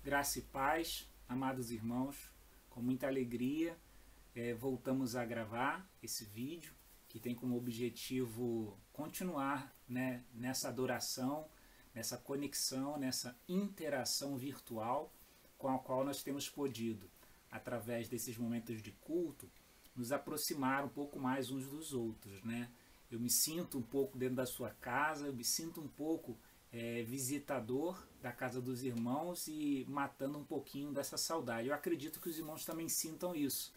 Graça e paz, amados irmãos, com muita alegria voltamos a gravar esse vídeo que tem como objetivo continuar, nessa adoração, nessa conexão, nessa interação virtual com a qual nós temos podido, através desses momentos de culto, nos aproximar um pouco mais uns dos outros, Eu me sinto um pouco dentro da sua casa, eu me sinto um pouco visitador da casa dos irmãos e matando um pouquinho dessa saudade. Eu acredito que os irmãos também sintam isso,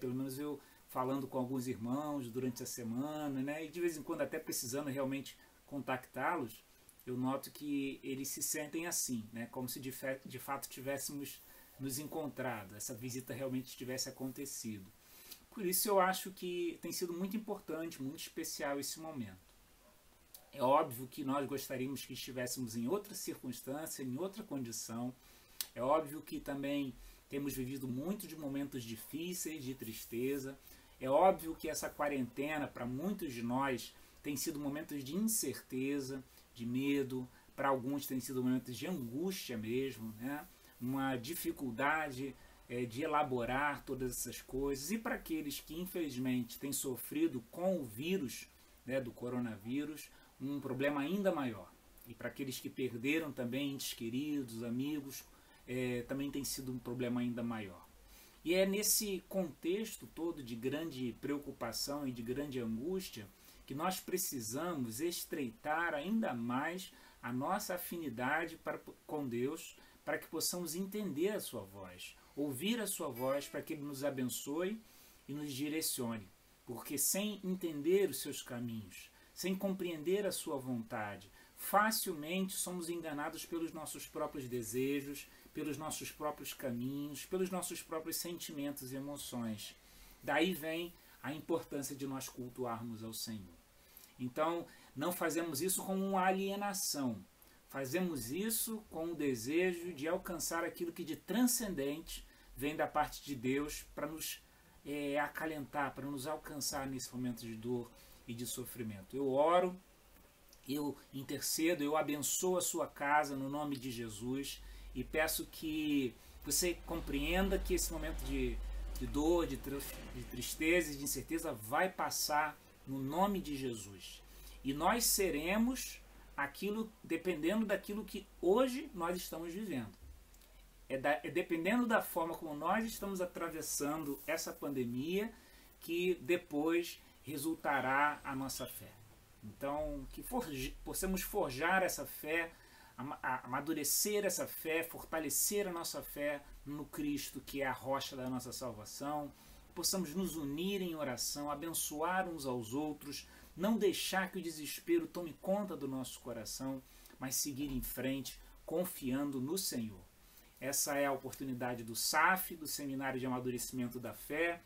Pelo menos eu falando com alguns irmãos durante a semana, e de vez em quando até precisando realmente contactá-los, eu noto que eles se sentem assim, Como se de fato tivéssemos nos encontrado, essa visita realmente tivesse acontecido. Por isso eu acho que tem sido muito importante, muito especial esse momento. É óbvio que nós gostaríamos que estivéssemos em outra circunstância, em outra condição. É óbvio que também temos vivido muito de momentos difíceis, de tristeza. É óbvio que essa quarentena, para muitos de nós, tem sido momentos de incerteza, de medo. Para alguns tem sido momentos de angústia mesmo, Uma dificuldade de elaborar todas essas coisas. E para aqueles que, infelizmente, têm sofrido com o vírus, do coronavírus, um problema ainda maior. E para aqueles que perderam também entes queridos, amigos, também tem sido um problema ainda maior. E é nesse contexto todo de grande preocupação e de grande angústia que nós precisamos estreitar ainda mais a nossa afinidade com Deus, para que possamos entender a sua voz, ouvir a sua voz, para que Ele nos abençoe e nos direcione. Porque sem entender os seus caminhos, sem compreender a sua vontade, facilmente somos enganados pelos nossos próprios desejos, pelos nossos próprios caminhos, pelos nossos próprios sentimentos e emoções. Daí vem a importância de nós cultuarmos ao Senhor. Então, não fazemos isso como uma alienação, fazemos isso com o desejo de alcançar aquilo que de transcendente vem da parte de Deus para nos acalentar, para nos alcançar nesse momento de dor e de sofrimento. Eu oro, eu intercedo, eu abençoo a sua casa no nome de Jesus e peço que você compreenda que esse momento de dor, de tristeza e de incerteza vai passar no nome de Jesus. E nós seremos aquilo, dependendo daquilo que hoje nós estamos vivendo. Dependendo da forma como nós estamos atravessando essa pandemia, que depois resultará a nossa fé. Então, que possamos forjar essa fé, amadurecer essa fé, fortalecer a nossa fé no Cristo, que é a rocha da nossa salvação. Possamos nos unir em oração, abençoar uns aos outros, não deixar que o desespero tome conta do nosso coração, mas seguir em frente, confiando no Senhor. Essa é a oportunidade do SAF, do Seminário de Amadurecimento da Fé.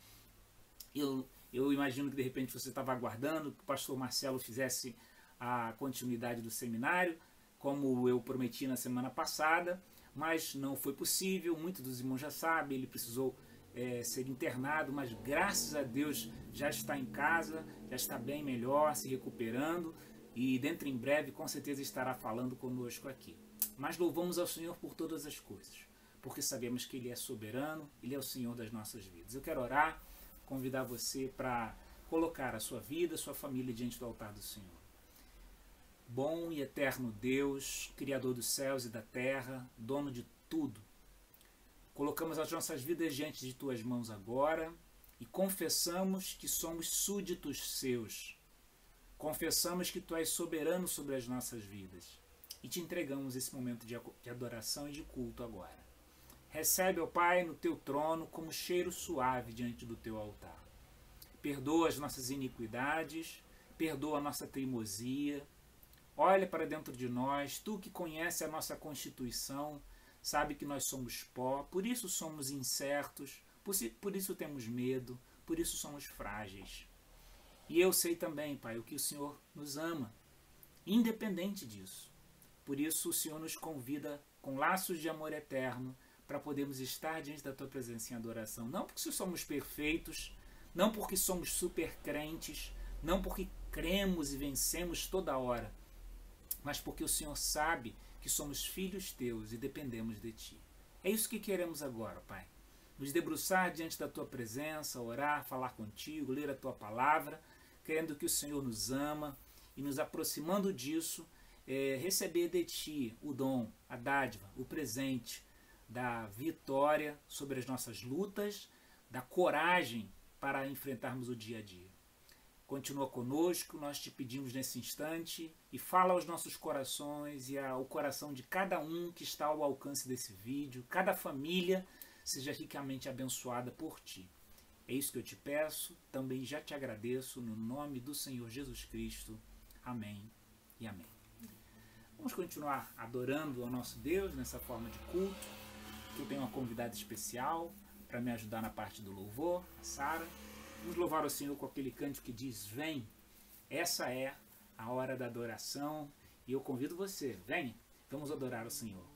Eu imagino que de repente você estava aguardando que o pastor Marcelo fizesse a continuidade do seminário, como eu prometi na semana passada, mas não foi possível. Muitos dos irmãos já sabem, ele precisou ser internado, mas graças a Deus já está em casa, já está bem melhor, se recuperando, e dentro em breve com certeza estará falando conosco aqui. Mas louvamos ao Senhor por todas as coisas, porque sabemos que Ele é soberano, Ele é o Senhor das nossas vidas. Eu quero orar, convidar você para colocar a sua vida, a sua família diante do altar do Senhor. Bom e eterno Deus, Criador dos céus e da terra, dono de tudo, colocamos as nossas vidas diante de Tuas mãos agora e confessamos que somos súditos Seus. Confessamos que Tu és soberano sobre as nossas vidas e Te entregamos esse momento de adoração e de culto agora. Recebe, ó Pai, no Teu trono como cheiro suave diante do Teu altar. Perdoa as nossas iniquidades, perdoa a nossa teimosia. Olha para dentro de nós, Tu que conhece a nossa constituição, sabe que nós somos pó, por isso somos incertos, por isso temos medo, por isso somos frágeis. E eu sei também, Pai, o que o Senhor nos ama, independente disso. Por isso o Senhor nos convida com laços de amor eterno para podermos estar diante da Tua presença em adoração. Não porque somos perfeitos, não porque somos super crentes, não porque cremos e vencemos toda hora, mas porque o Senhor sabe que somos filhos Teus e dependemos de Ti. É isso que queremos agora, Pai. Nos debruçar diante da Tua presença, orar, falar contigo, ler a Tua palavra, crendo que o Senhor nos ama e nos aproximando disso, receber de Ti o dom, a dádiva, o presente da vitória sobre as nossas lutas, da coragem para enfrentarmos o dia a dia. Continua conosco, nós te pedimos nesse instante e fala aos nossos corações e ao coração de cada um que está ao alcance desse vídeo, cada família seja ricamente abençoada por Ti. É isso que eu te peço, também já te agradeço no nome do Senhor Jesus Cristo. Amém e amém. Vamos continuar adorando ao nosso Deus nessa forma de culto. Eu tenho uma convidada especial para me ajudar na parte do louvor, a Sara. Vamos louvar o Senhor com aquele cântico que diz: vem, essa é a hora da adoração. E eu convido você, venha, vamos adorar o Senhor.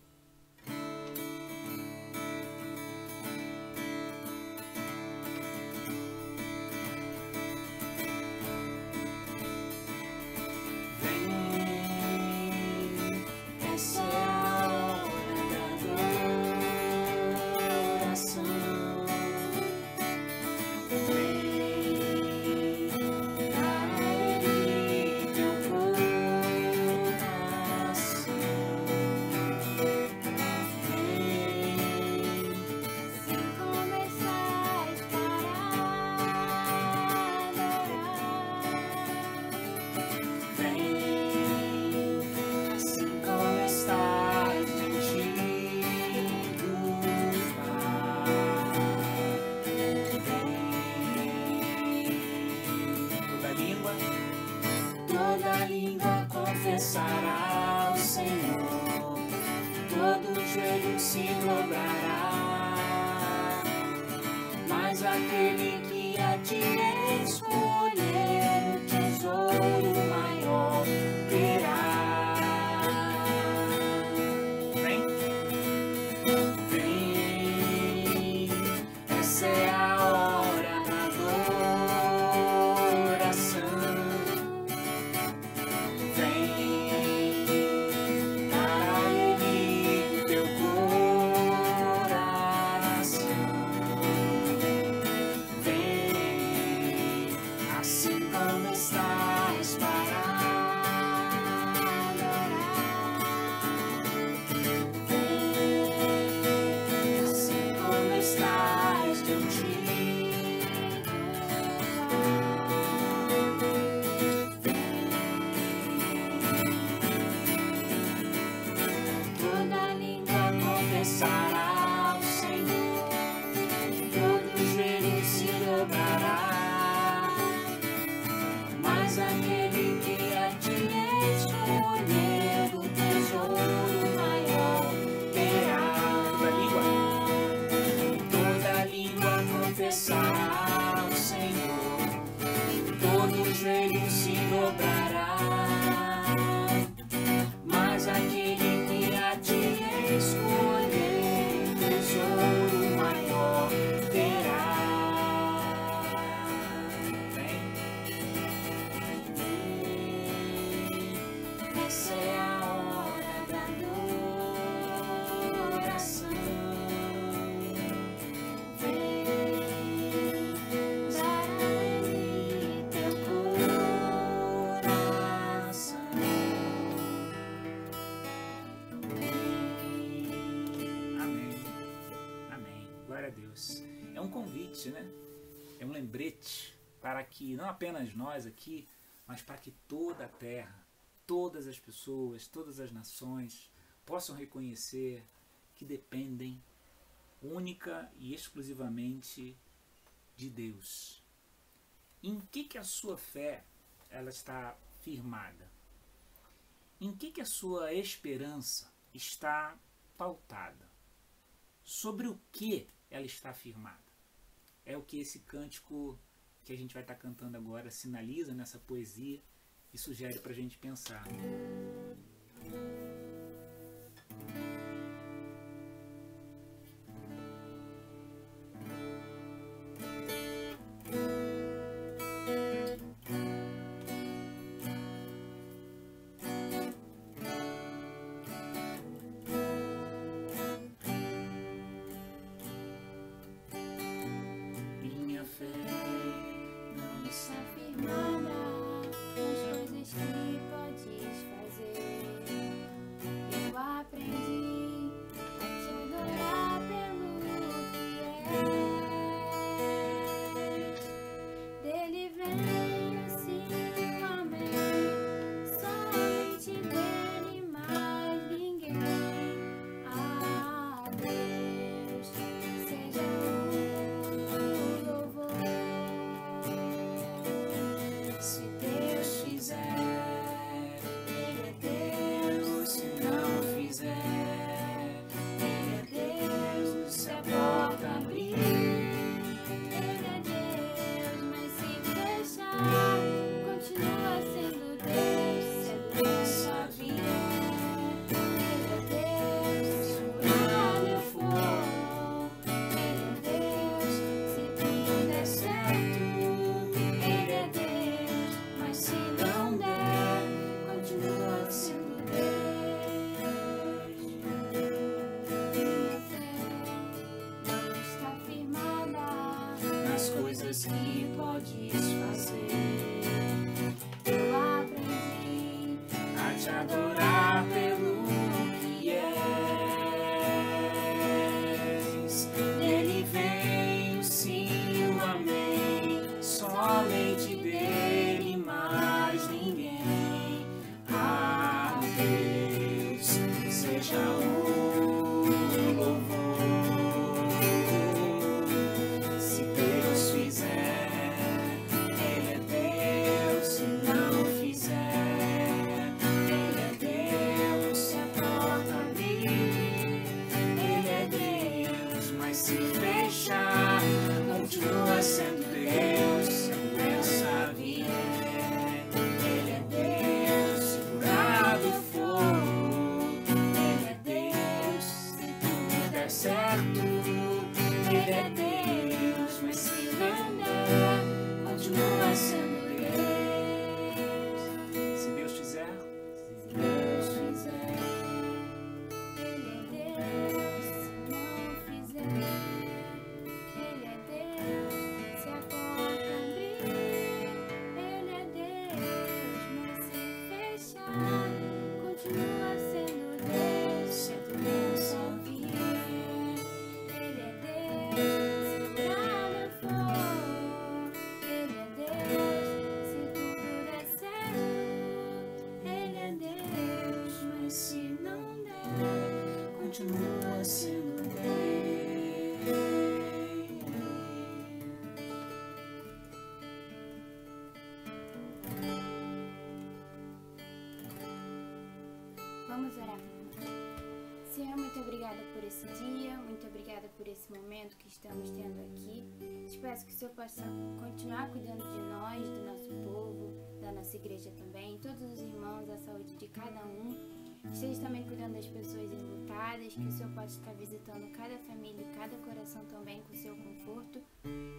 Confessará o Senhor, todo joelho se dobrará, mas aquele que a ti escolher o tesouro maior terá. Vem, vem, essa é a hora da adoração. Confessará o Senhor, todo joelho se dobrará, mas aquele que a ti escolher o tesouro maior terá. Toda língua confessará o Senhor, todo joelho se dobrará, mas aquele que a ti escolher tesouro maior terá. Vem, essa é a hora da adoração. Vem, dar a Ele teu coração. Glória a Deus. É um convite, né? É um lembrete para que não apenas nós aqui, mas para que toda a terra, todas as pessoas, todas as nações possam reconhecer que dependem única e exclusivamente de Deus. Em que a sua fé ela está firmada? Em que a sua esperança está pautada? Sobre o que ela está firmada? é o que esse cântico que a gente vai estar cantando agora sinaliza nessa poesia e sugere para a gente pensar. Que podes fazer, eu aprendi a te adorar pelo que és. Dele veio, sim, o amém, somente dele, mais ninguém. A Deus seja o louvor. Continua sendo Deus, sendo essa vida. Ele é Deus, segurado o fogo. Ele é Deus, se tudo der certo. Ele é Deus, mas se não der, continua sendo Deus. Se Deus fizer, se Deus fizer. Ele é Deus, se não fizer. Continua sendo Deus. Vamos orar. Senhor, muito obrigada por esse dia, muito obrigada por esse momento que estamos tendo aqui. Te peço que o Senhor possa continuar cuidando de nós, do nosso povo, da nossa igreja também, todos os irmãos, a saúde de cada um. Esteja também cuidando das pessoas enlutadas, que o Senhor possa estar visitando cada família e cada coração também com o seu conforto.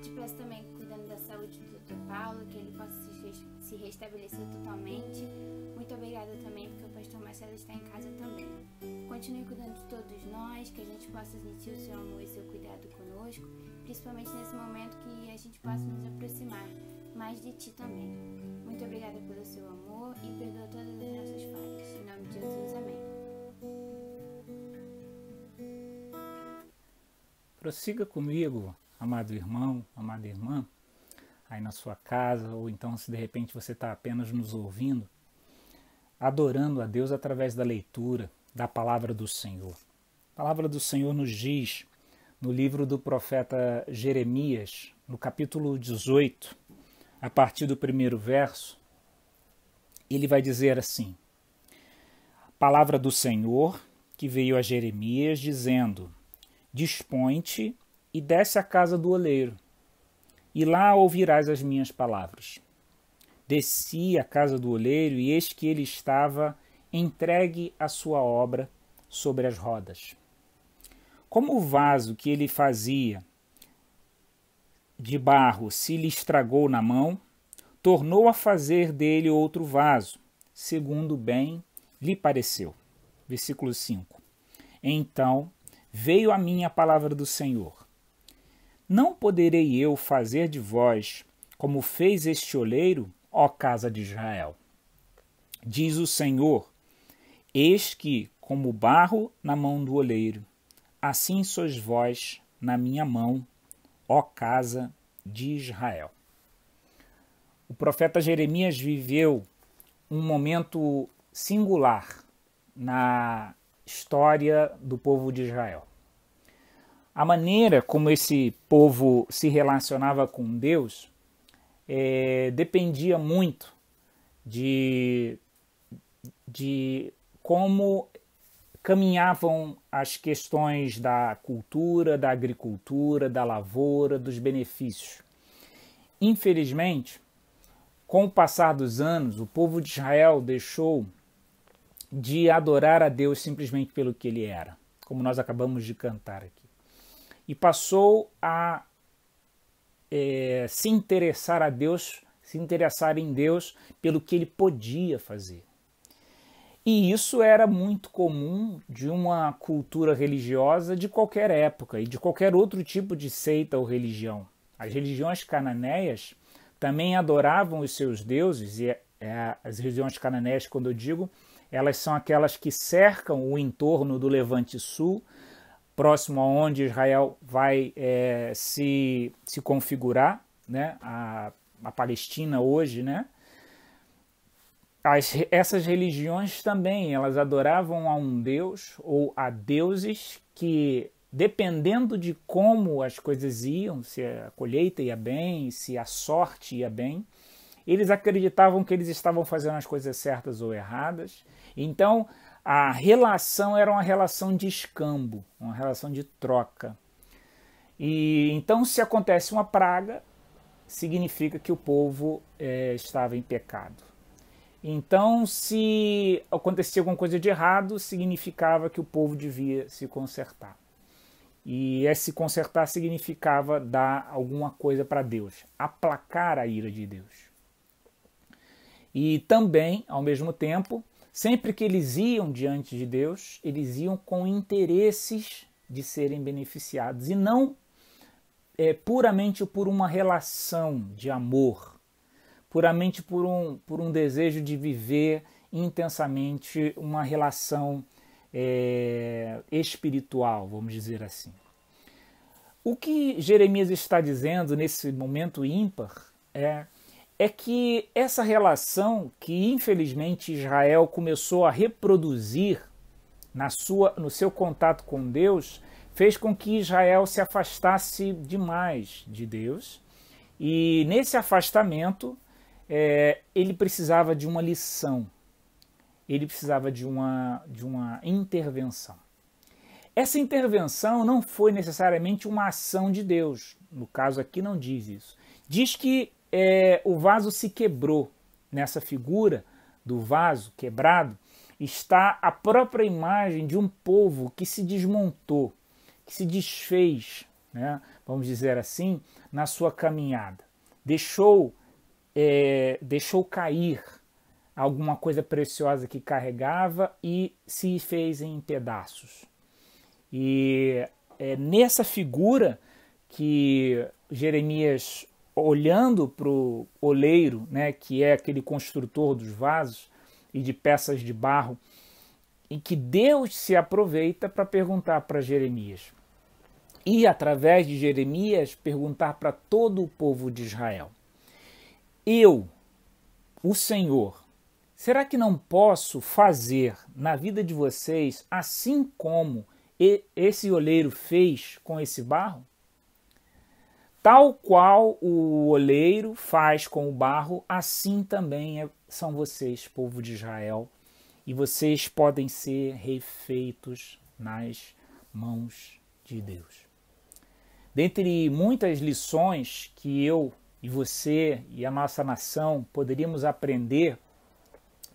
Te peço também cuidando da saúde do Dr. Paulo, que ele possa se restabelecer totalmente. Muito obrigada também, porque o pastor Marcelo está em casa também. Continue cuidando de todos nós, que a gente possa sentir o seu amor e seu cuidado conosco, principalmente nesse momento que a gente possa nos aproximar mais de Ti também. Muito obrigada pelo seu amor e perdoa todas as nossas falhas. Em nome de Jesus, amém. Prossiga comigo, amado irmão, amada irmã, aí na sua casa, ou então se de repente você está apenas nos ouvindo, adorando a Deus através da leitura da palavra do Senhor. A palavra do Senhor nos diz, no livro do profeta Jeremias, no capítulo 18, a partir do primeiro verso, ele vai dizer assim: palavra do Senhor que veio a Jeremias dizendo: dispõe-te e desce à casa do oleiro, e lá ouvirás as minhas palavras. Desci à casa do oleiro, e eis que ele estava entregue à sua obra sobre as rodas. Como o vaso que ele fazia de barro se lhe estragou na mão, tornou a fazer dele outro vaso, segundo bem lhe pareceu. Versículo 5. Então veio a mim a palavra do Senhor. Não poderei eu fazer de vós como fez este oleiro, ó casa de Israel? Diz o Senhor, eis que, como barro na mão do oleiro, assim sois vós na minha mão, ó casa de Israel. O profeta Jeremias viveu um momento singular na história do povo de Israel. A maneira como esse povo se relacionava com Deus dependia muito de como caminhavam as questões da cultura, da agricultura, da lavoura, dos benefícios. Infelizmente, com o passar dos anos, o povo de Israel deixou de adorar a Deus simplesmente pelo que ele era, como nós acabamos de cantar aqui, e passou a se interessar em Deus pelo que ele podia fazer. E isso era muito comum de uma cultura religiosa de qualquer época e de qualquer outro tipo de seita ou religião. As religiões cananeias também adoravam os seus deuses, e as religiões cananeias, quando eu digo, elas são aquelas que cercam o entorno do Levante Sul, próximo aonde Israel vai se configurar, né? A Palestina hoje, né? Essas religiões também, elas adoravam a um deus ou a deuses que, dependendo de como as coisas iam, se a colheita ia bem, se a sorte ia bem, eles acreditavam que eles estavam fazendo as coisas certas ou erradas. Então, a relação era uma relação de escambo, uma relação de troca. E então, se acontece uma praga, significa que o povo estava em pecado. Então, se acontecia alguma coisa de errado, significava que o povo devia se consertar. E se consertar significava dar alguma coisa para Deus, aplacar a ira de Deus. E também, ao mesmo tempo, sempre que eles iam diante de Deus, eles iam com interesses de serem beneficiados e não puramente por uma relação de amor, puramente por um desejo de viver intensamente uma relação espiritual, vamos dizer assim. O que Jeremias está dizendo nesse momento ímpar é que essa relação que infelizmente Israel começou a reproduzir no seu contato com Deus fez com que Israel se afastasse demais de Deus, e nesse afastamento ele precisava de uma lição, ele precisava de uma intervenção. Essa intervenção não foi necessariamente uma ação de Deus, no caso aqui não diz isso. Diz que o vaso se quebrou. Nessa figura do vaso quebrado está a própria imagem de um povo que se desmontou, que se desfez, né, vamos dizer assim, na sua caminhada. Deixou cair alguma coisa preciosa que carregava e se fez em pedaços. E é nessa figura que Jeremias, olhando para o oleiro, né, que é aquele construtor dos vasos e de peças de barro, em que Deus se aproveita para perguntar para Jeremias. E, através de Jeremias, perguntar para todo o povo de Israel. Eu, o Senhor, será que não posso fazer na vida de vocês assim como esse oleiro fez com esse barro? Tal qual o oleiro faz com o barro, assim também são vocês, povo de Israel, e vocês podem ser refeitos nas mãos de Deus. Dentre muitas lições que eu e você e a nossa nação poderíamos aprender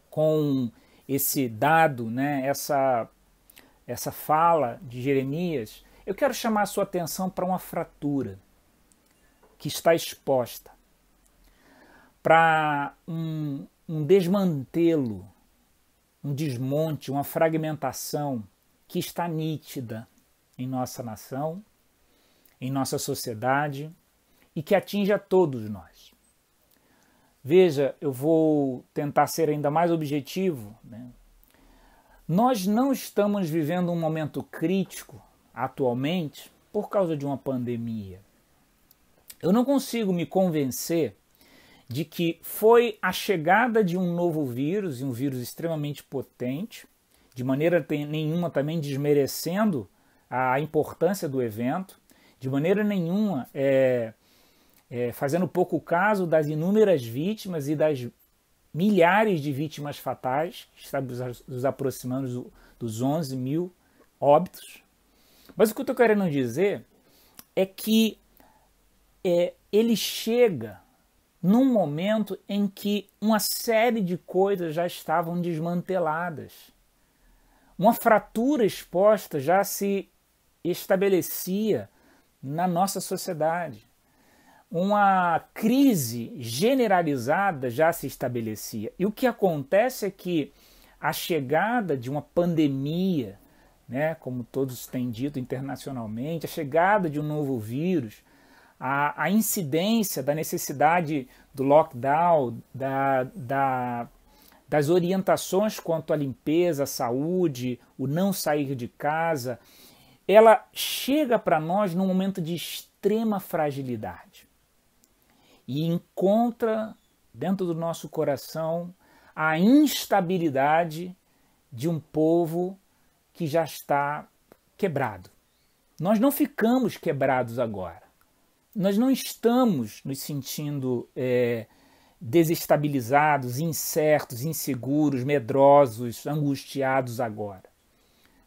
com esse dado, né, essa fala de Jeremias, eu quero chamar a sua atenção para uma fratura que está exposta, para um desmantelo, um desmonte, uma fragmentação que está nítida em nossa nação, em nossa sociedade e que atinge a todos nós. Veja, eu vou tentar ser ainda mais objetivo, né? Nós não estamos vivendo um momento crítico atualmente por causa de uma pandemia. Eu não consigo me convencer de que foi a chegada de um novo vírus, e um vírus extremamente potente, de maneira nenhuma também desmerecendo a importância do evento, de maneira nenhuma fazendo pouco caso das inúmeras vítimas e das milhares de vítimas fatais, que estamos nos aproximando dos 11 mil óbitos. Mas o que eu estou querendo dizer é que ele chega num momento em que uma série de coisas já estavam desmanteladas. Uma fratura exposta já se estabelecia na nossa sociedade. Uma crise generalizada já se estabelecia. E o que acontece é que a chegada de uma pandemia, né, como todos têm dito internacionalmente, a chegada de um novo vírus, a incidência da necessidade do lockdown, das orientações quanto à limpeza, à saúde, o não sair de casa, ela chega para nós num momento de extrema fragilidade e encontra dentro do nosso coração a instabilidade de um povo que já está quebrado. Nós não ficamos quebrados agora. Nós não estamos nos sentindo desestabilizados, incertos, inseguros, medrosos, angustiados agora.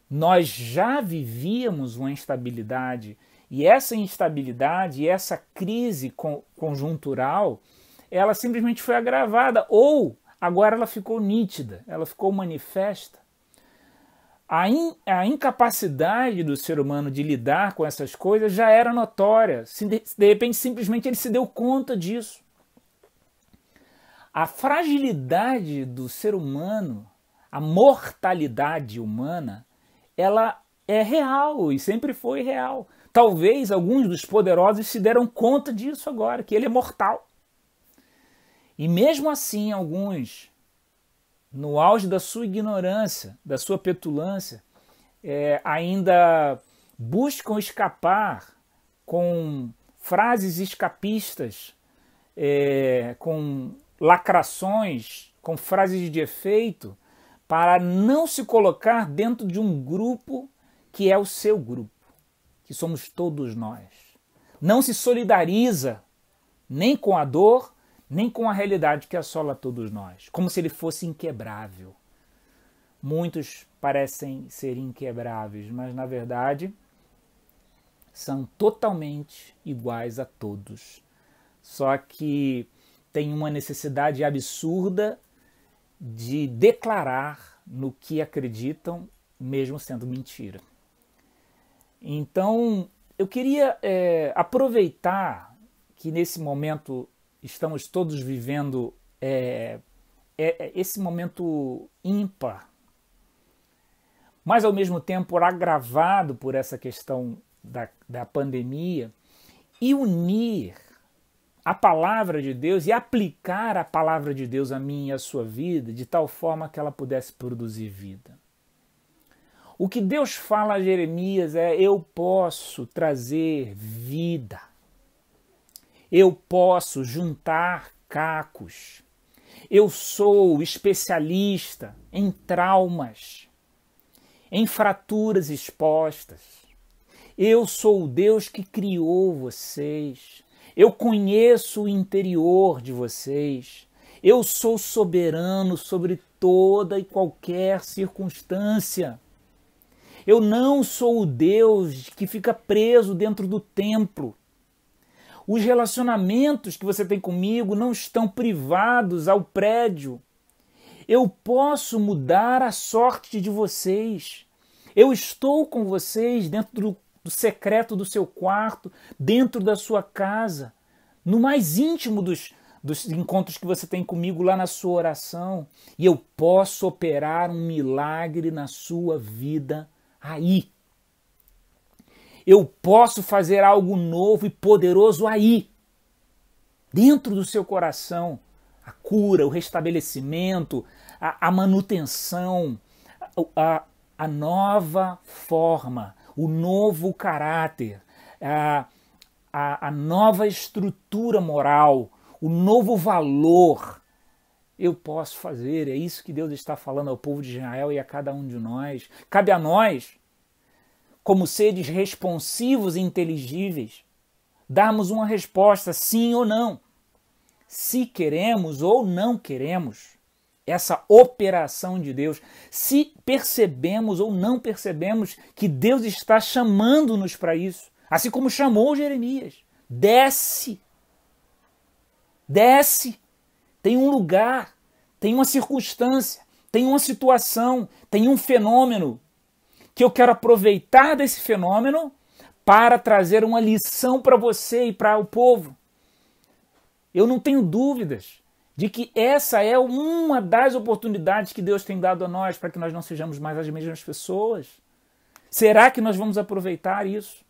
Nós já vivíamos uma instabilidade, e essa instabilidade e essa crise conjuntural, ela simplesmente foi agravada, ou agora ela ficou nítida, ela ficou manifesta. A incapacidade do ser humano de lidar com essas coisas já era notória. De repente, simplesmente ele se deu conta disso. A fragilidade do ser humano, a mortalidade humana, ela é real e sempre foi real. Talvez alguns dos poderosos se deram conta disso agora, que ele é mortal. E mesmo assim, alguns, no auge da sua ignorância, da sua petulância, ainda buscam escapar com frases escapistas, com lacrações, com frases de efeito, para não se colocar dentro de um grupo que é o seu grupo, que somos todos nós. Não se solidariza nem com a dor, nem com a realidade que assola todos nós, como se ele fosse inquebrável. Muitos parecem ser inquebráveis, mas na verdade são totalmente iguais a todos. Só que tem uma necessidade absurda de declarar no que acreditam, mesmo sendo mentira. Então, eu queria aproveitar que nesse momento estamos todos vivendo esse momento ímpar, mas ao mesmo tempo agravado por essa questão da pandemia, e unir a palavra de Deus e aplicar a palavra de Deus a mim e a sua vida de tal forma que ela pudesse produzir vida. O que Deus fala a Jeremias eu posso trazer vida. Eu posso juntar cacos. Eu sou especialista em traumas, em fraturas expostas. Eu sou o Deus que criou vocês. Eu conheço o interior de vocês. Eu sou soberano sobre toda e qualquer circunstância. Eu não sou o Deus que fica preso dentro do templo. Os relacionamentos que você tem comigo não estão privados ao prédio. Eu posso mudar a sorte de vocês. Eu estou com vocês dentro do secreto do seu quarto, dentro da sua casa, no mais íntimo dos encontros que você tem comigo lá na sua oração. E eu posso operar um milagre na sua vida aí. Eu posso fazer algo novo e poderoso aí, dentro do seu coração. A cura, o restabelecimento, a manutenção, a nova forma, o novo caráter, a nova estrutura moral, o novo valor. Eu posso fazer, é isso que Deus está falando ao povo de Israel e a cada um de nós. Cabe a nós, como seres responsivos e inteligíveis, darmos uma resposta sim ou não. Se queremos ou não queremos essa operação de Deus, se percebemos ou não percebemos que Deus está chamando-nos para isso, assim como chamou Jeremias. Desce, desce, tem um lugar, tem uma circunstância, tem uma situação, tem um fenômeno, que eu quero aproveitar desse fenômeno para trazer uma lição para você e para o povo. Eu não tenho dúvidas de que essa é uma das oportunidades que Deus tem dado a nós para que nós não sejamos mais as mesmas pessoas. Será que nós vamos aproveitar isso?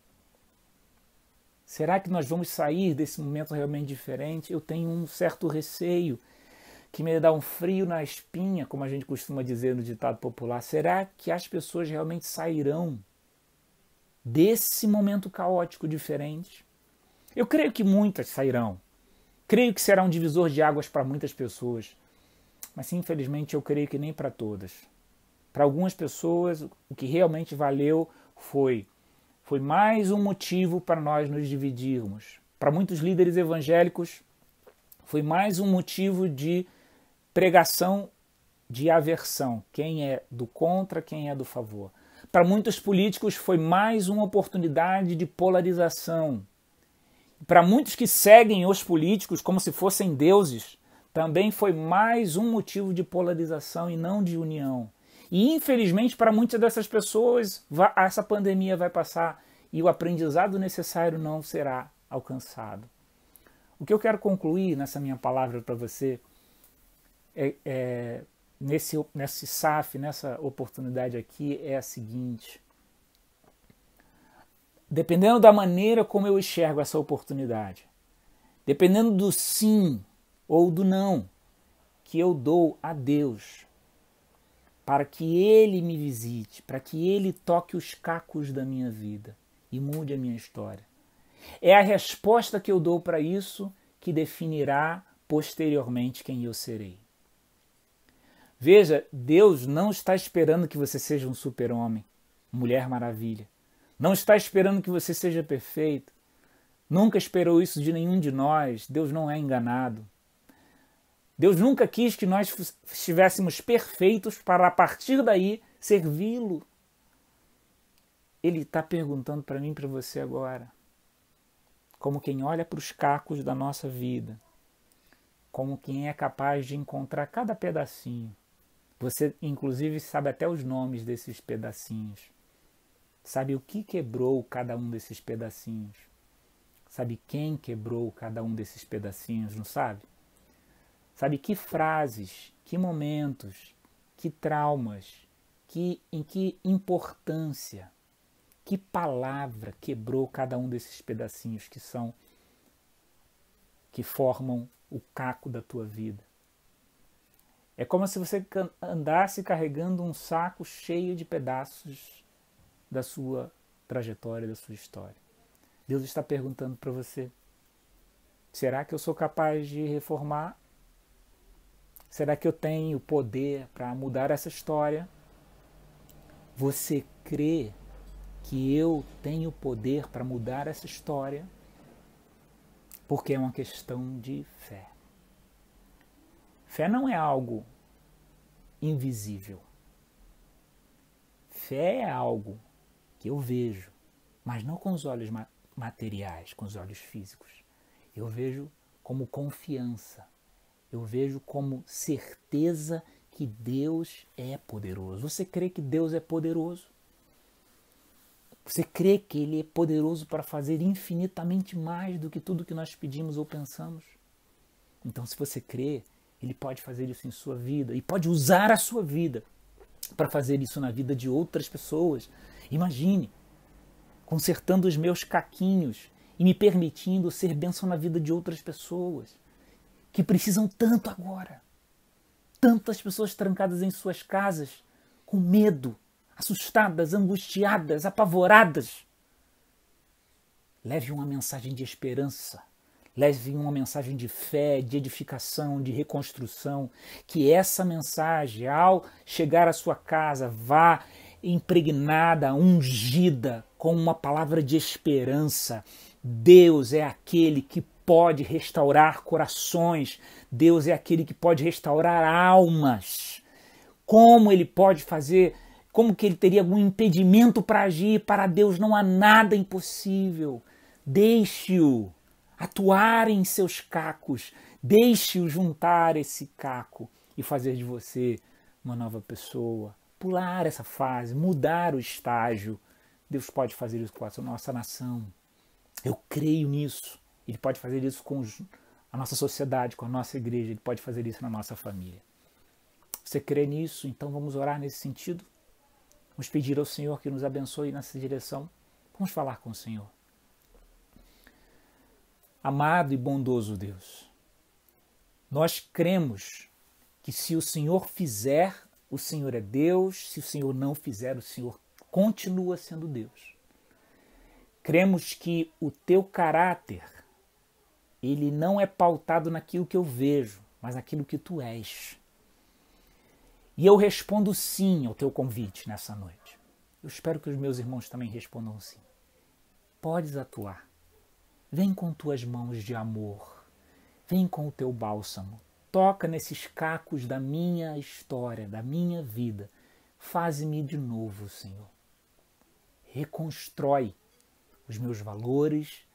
Será que nós vamos sair desse momento realmente diferente? Eu tenho um certo receio que me dá um frio na espinha, como a gente costuma dizer no ditado popular. Será que as pessoas realmente sairão desse momento caótico diferente? Eu creio que muitas sairão. Creio que será um divisor de águas para muitas pessoas. Mas, infelizmente, eu creio que nem para todas. Para algumas pessoas, o que realmente valeu foi mais um motivo para nós nos dividirmos. Para muitos líderes evangélicos, foi mais um motivo de pregação de aversão. Quem é do contra, quem é do favor. Para muitos políticos, foi mais uma oportunidade de polarização. Para muitos que seguem os políticos como se fossem deuses, também foi mais um motivo de polarização e não de união. E, infelizmente, para muitas dessas pessoas, essa pandemia vai passar e o aprendizado necessário não será alcançado. O que eu quero concluir nessa minha palavra para você, nesse SAF, nessa oportunidade aqui, é a seguinte. Dependendo da maneira como eu enxergo essa oportunidade, dependendo do sim ou do não que eu dou a Deus, para que Ele me visite, para que Ele toque os cacos da minha vida e mude a minha história. É a resposta que eu dou para isso que definirá posteriormente quem eu serei. Veja, Deus não está esperando que você seja um super-homem, mulher maravilha. Não está esperando que você seja perfeito. Nunca esperou isso de nenhum de nós. Deus não é enganado. Deus nunca quis que nós estivéssemos perfeitos para, a partir daí, servi-lo. Ele está perguntando para mim e para você agora, como quem olha para os cacos da nossa vida, como quem é capaz de encontrar cada pedacinho. Você, inclusive, sabe até os nomes desses pedacinhos. Sabe o que quebrou cada um desses pedacinhos? Sabe quem quebrou cada um desses pedacinhos, não sabe? Sabe que frases, que momentos, que traumas, em que importância, que palavra quebrou cada um desses pedacinhos que formam o caco da tua vida? É como se você andasse carregando um saco cheio de pedaços da sua trajetória, da sua história. Deus está perguntando para você, será que eu sou capaz de reformar? Será que eu tenho poder para mudar essa história? Você crê que eu tenho poder para mudar essa história? Porque é uma questão de fé. Fé não é algo invisível. Fé é algo que eu vejo, mas não com os olhos materiais, com os olhos físicos. Eu vejo como confiança. Eu vejo como certeza que Deus é poderoso. Você crê que Deus é poderoso? Você crê que Ele é poderoso para fazer infinitamente mais do que tudo que nós pedimos ou pensamos? Então, se você crê, Ele pode fazer isso em sua vida e pode usar a sua vida para fazer isso na vida de outras pessoas. Imagine, consertando os meus caquinhos e me permitindo ser bênção na vida de outras pessoas que precisam tanto agora. Tantas pessoas trancadas em suas casas, com medo, assustadas, angustiadas, apavoradas. Leve uma mensagem de esperança, leve uma mensagem de fé, de edificação, de reconstrução. Que essa mensagem, ao chegar à sua casa, vá impregnada, ungida com uma palavra de esperança. Deus é aquele que pode restaurar corações. Deus é aquele que pode restaurar almas. Como Ele pode fazer? Como que Ele teria algum impedimento para agir? Para Deus não há nada impossível. Deixe-o atuar em seus cacos. Deixe-o juntar esse caco e fazer de você uma nova pessoa. Pular essa fase, mudar o estágio. Deus pode fazer isso com a nossa nação. Eu creio nisso. Ele pode fazer isso com a nossa sociedade, com a nossa igreja. Ele pode fazer isso na nossa família. Você crê nisso? Então vamos orar nesse sentido? Vamos pedir ao Senhor que nos abençoe nessa direção. Vamos falar com o Senhor. Amado e bondoso Deus, nós cremos que se o Senhor fizer, o Senhor é Deus. Se o Senhor não fizer, o Senhor continua sendo Deus. Cremos que o teu caráter, ele não é pautado naquilo que eu vejo, mas naquilo que tu és. E eu respondo sim ao teu convite nessa noite. Eu espero que os meus irmãos também respondam sim. Podes atuar. Vem com tuas mãos de amor. Vem com o teu bálsamo. Toca nesses cacos da minha história, da minha vida. Faze-me de novo, Senhor. Reconstrói os meus valores,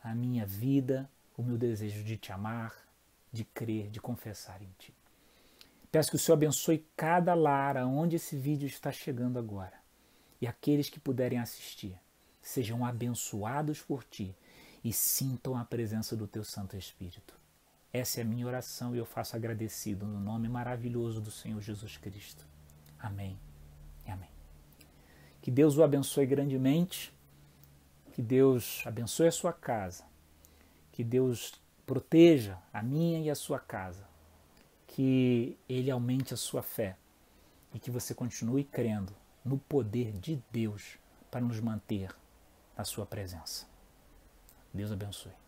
a minha vida, o meu desejo de te amar, de crer, de confessar em ti. Peço que o Senhor abençoe cada lar aonde esse vídeo está chegando agora. E aqueles que puderem assistir sejam abençoados por ti e sintam a presença do teu Santo Espírito. Essa é a minha oração e eu faço agradecido no nome maravilhoso do Senhor Jesus Cristo. Amém e amém. Que Deus o abençoe grandemente, que Deus abençoe a sua casa, que Deus proteja a minha e a sua casa, que Ele aumente a sua fé e que você continue crendo no poder de Deus para nos manter na sua presença. Deus abençoe.